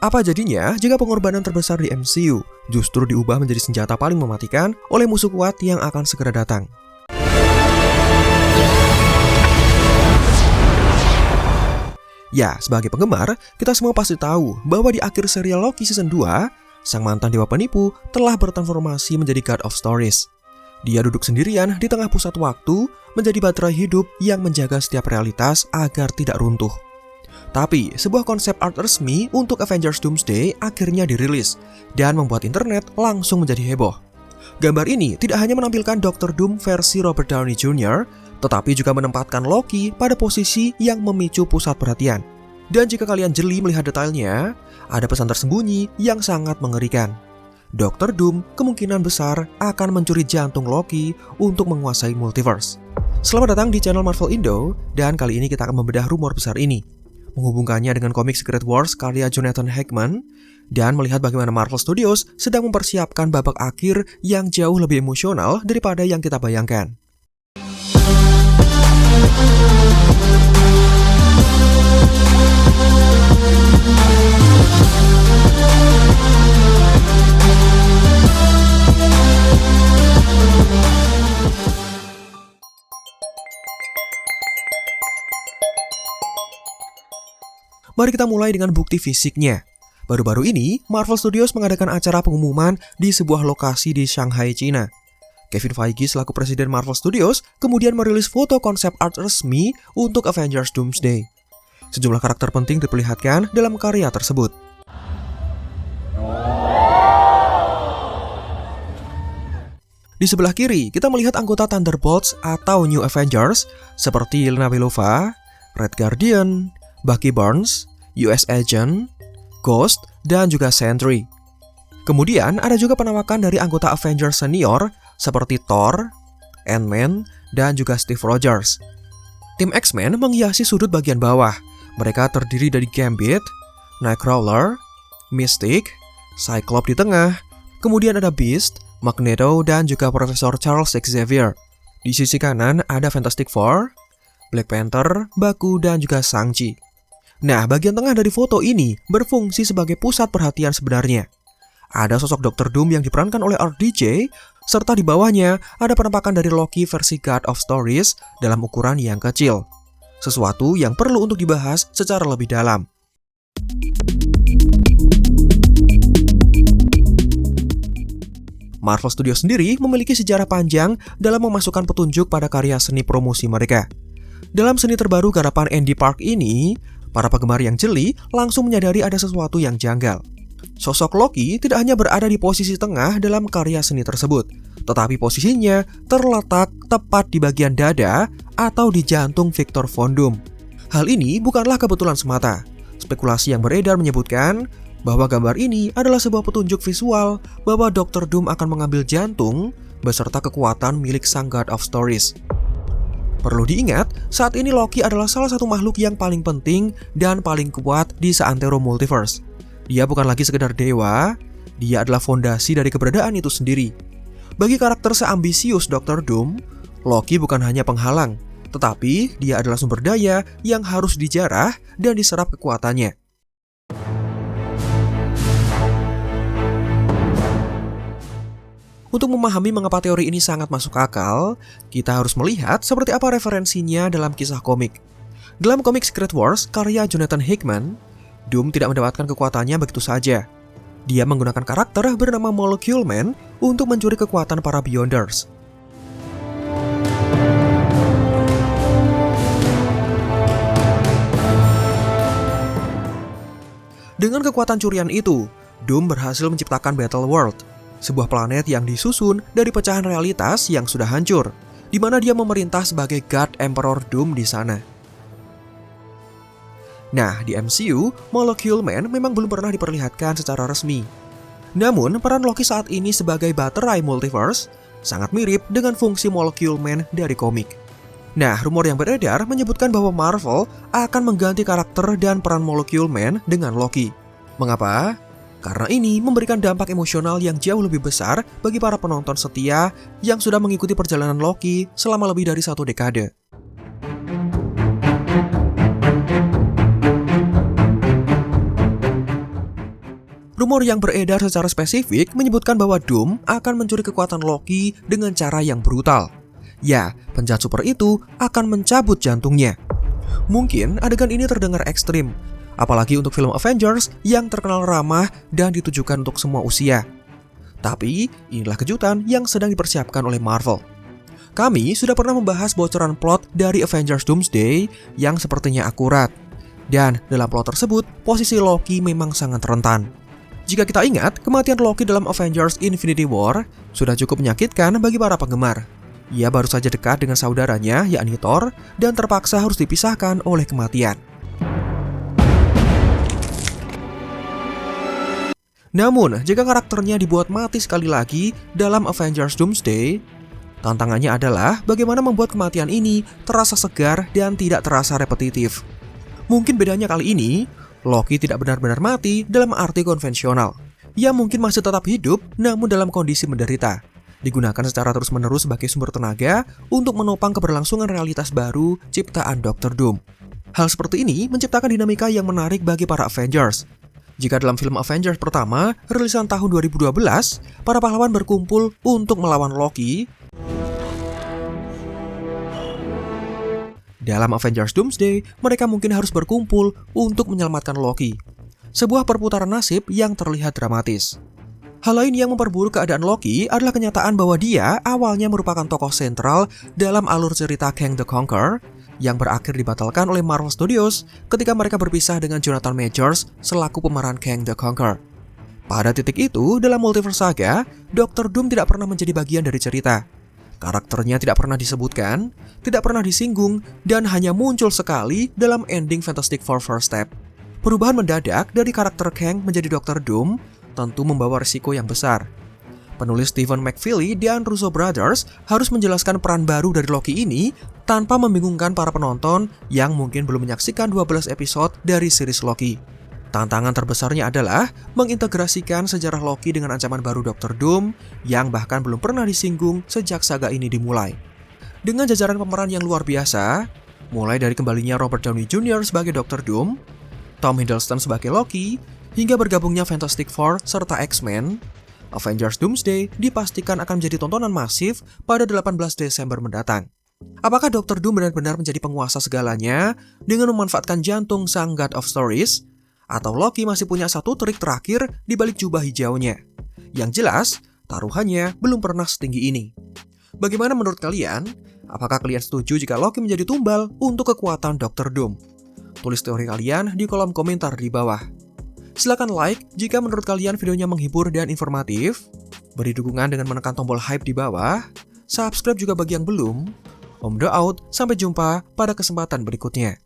Apa jadinya jika pengorbanan terbesar di MCU justru diubah menjadi senjata paling mematikan oleh musuh kuat yang akan segera datang? Ya, sebagai penggemar, kita semua pasti tahu bahwa di akhir serial Loki Season 2, sang mantan dewa penipu telah bertransformasi menjadi God of Stories. Dia duduk sendirian di tengah pusat waktu, menjadi baterai hidup yang menjaga setiap realitas agar tidak runtuh. Tapi, sebuah konsep art resmi untuk Avengers Doomsday akhirnya dirilis, dan membuat internet langsung menjadi heboh. Gambar ini tidak hanya menampilkan Dr. Doom versi Robert Downey Jr., tetapi juga menempatkan Loki pada posisi yang memicu pusat perhatian. Dan jika kalian jeli melihat detailnya, ada pesan tersembunyi yang sangat mengerikan. Dr. Doom kemungkinan besar akan mencuri jantung Loki untuk menguasai multiverse. Selamat datang di channel Marvel Indo, dan kali ini kita akan membedah rumor besar ini, menghubungkannya dengan komik Secret Wars karya Jonathan Hickman, dan melihat bagaimana Marvel Studios sedang mempersiapkan babak akhir yang jauh lebih emosional daripada yang kita bayangkan. Mari kita mulai dengan bukti fisiknya. Baru-baru ini, Marvel Studios mengadakan acara pengumuman di sebuah lokasi di Shanghai, China. Kevin Feige selaku presiden Marvel Studios kemudian merilis foto konsep art resmi untuk Avengers Doomsday. Sejumlah karakter penting diperlihatkan dalam karya tersebut. Di sebelah kiri, kita melihat anggota Thunderbolts atau New Avengers seperti Yelena Belova, Red Guardian, Bucky Barnes, US Agent, Ghost, dan juga Sentry. Kemudian ada juga penampakan dari anggota Avengers senior seperti Thor, Ant-Man, dan juga Steve Rogers. Tim X-Men menghiasi sudut bagian bawah. Mereka terdiri dari Gambit, Nightcrawler, Mystique, Cyclops di tengah, kemudian ada Beast, Magneto, dan juga Profesor Charles Xavier. Di sisi kanan ada Fantastic Four, Black Panther, Baku, dan juga Shang-Chi. Nah, bagian tengah dari foto ini berfungsi sebagai pusat perhatian sebenarnya. Ada sosok Dr. Doom yang diperankan oleh RDJ, serta di bawahnya ada penampakan dari Loki versi God of Stories dalam ukuran yang kecil. Sesuatu yang perlu untuk dibahas secara lebih dalam. Marvel Studios sendiri memiliki sejarah panjang dalam memasukkan petunjuk pada karya seni promosi mereka. Dalam seni terbaru garapan Andy Park ini, para penggemar yang jeli langsung menyadari ada sesuatu yang janggal. Sosok Loki tidak hanya berada di posisi tengah dalam karya seni tersebut, tetapi posisinya terletak tepat di bagian dada atau di jantung Victor Von Doom. Hal ini bukanlah kebetulan semata. Spekulasi yang beredar menyebutkan bahwa gambar ini adalah sebuah petunjuk visual bahwa Dr. Doom akan mengambil jantung beserta kekuatan milik sang God of Stories. Perlu diingat, saat ini Loki adalah salah satu makhluk yang paling penting dan paling kuat di seantero multiverse. Dia bukan lagi sekedar dewa, dia adalah fondasi dari keberadaan itu sendiri. Bagi karakter seambisius Dr. Doom, Loki bukan hanya penghalang, tetapi dia adalah sumber daya yang harus dijarah dan diserap kekuatannya. Untuk memahami mengapa teori ini sangat masuk akal, kita harus melihat seperti apa referensinya dalam kisah komik. Dalam komik Secret Wars karya Jonathan Hickman, Doom tidak mendapatkan kekuatannya begitu saja. Dia menggunakan karakter bernama Molecule Man untuk mencuri kekuatan para Beyonders. Dengan kekuatan curian itu, Doom berhasil menciptakan Battle World, sebuah planet yang disusun dari pecahan realitas yang sudah hancur, di mana dia memerintah sebagai God Emperor Doom di sana. Nah, di MCU, Molecule Man memang belum pernah diperlihatkan secara resmi. Namun, peran Loki saat ini sebagai baterai multiverse sangat mirip dengan fungsi Molecule Man dari komik. Nah, rumor yang beredar menyebutkan bahwa Marvel akan mengganti karakter dan peran Molecule Man dengan Loki. Mengapa? Karena ini memberikan dampak emosional yang jauh lebih besar bagi para penonton setia yang sudah mengikuti perjalanan Loki selama lebih dari 1 dekade. Rumor yang beredar secara spesifik menyebutkan bahwa Doom akan mencuri kekuatan Loki dengan cara yang brutal. Ya, penjahat super itu akan mencabut jantungnya. Mungkin adegan ini terdengar ekstrim, apalagi untuk film Avengers yang terkenal ramah dan ditujukan untuk semua usia. Tapi, inilah kejutan yang sedang dipersiapkan oleh Marvel. Kami sudah pernah membahas bocoran plot dari Avengers Doomsday yang sepertinya akurat. Dan dalam plot tersebut, posisi Loki memang sangat rentan. Jika kita ingat, kematian Loki dalam Avengers Infinity War sudah cukup menyakitkan bagi para penggemar. Ia baru saja dekat dengan saudaranya, yakni Thor, dan terpaksa harus dipisahkan oleh kematian. Namun, jika karakternya dibuat mati sekali lagi dalam Avengers Doomsday, tantangannya adalah bagaimana membuat kematian ini terasa segar dan tidak terasa repetitif. Mungkin bedanya kali ini, Loki tidak benar-benar mati dalam arti konvensional. Ia mungkin masih tetap hidup, namun dalam kondisi menderita. Digunakan secara terus-menerus sebagai sumber tenaga untuk menopang keberlangsungan realitas baru ciptaan Dr. Doom. Hal seperti ini menciptakan dinamika yang menarik bagi para Avengers. Jika dalam film Avengers pertama, rilisan tahun 2012, para pahlawan berkumpul untuk melawan Loki, dalam Avengers Doomsday, mereka mungkin harus berkumpul untuk menyelamatkan Loki. Sebuah perputaran nasib yang terlihat dramatis. Hal lain yang memperburuk keadaan Loki adalah kenyataan bahwa dia awalnya merupakan tokoh sentral dalam alur cerita Kang the Conqueror yang berakhir dibatalkan oleh Marvel Studios ketika mereka berpisah dengan Jonathan Majors selaku pemeran Kang the Conqueror. Pada titik itu, dalam Multiverse Saga, Dr. Doom tidak pernah menjadi bagian dari cerita. Karakternya tidak pernah disebutkan, tidak pernah disinggung, dan hanya muncul sekali dalam ending Fantastic Four First Step. Perubahan mendadak dari karakter Kang menjadi Dr. Doom tentu membawa risiko yang besar. Penulis Stephen McFeely dan Russo Brothers harus menjelaskan peran baru dari Loki ini tanpa membingungkan para penonton yang mungkin belum menyaksikan 12 episode dari series Loki. Tantangan terbesarnya adalah mengintegrasikan sejarah Loki dengan ancaman baru Dr. Doom yang bahkan belum pernah disinggung sejak saga ini dimulai. Dengan jajaran pemeran yang luar biasa, mulai dari kembalinya Robert Downey Jr. sebagai Dr. Doom, Tom Hiddleston sebagai Loki, hingga bergabungnya Fantastic Four serta X-Men, Avengers Doomsday dipastikan akan menjadi tontonan masif pada 18 Desember mendatang. Apakah Dr. Doom benar-benar menjadi penguasa segalanya dengan memanfaatkan jantung sang God of Stories? Atau Loki masih punya satu trik terakhir di balik jubah hijaunya? Yang jelas, taruhannya belum pernah setinggi ini. Bagaimana menurut kalian? Apakah kalian setuju jika Loki menjadi tumbal untuk kekuatan Dr. Doom? Tulis teori kalian di kolom komentar di bawah. Silakan like jika menurut kalian videonya menghibur dan informatif. Beri dukungan dengan menekan tombol hype di bawah. Subscribe juga bagi yang belum. Om Do out, sampai jumpa pada kesempatan berikutnya.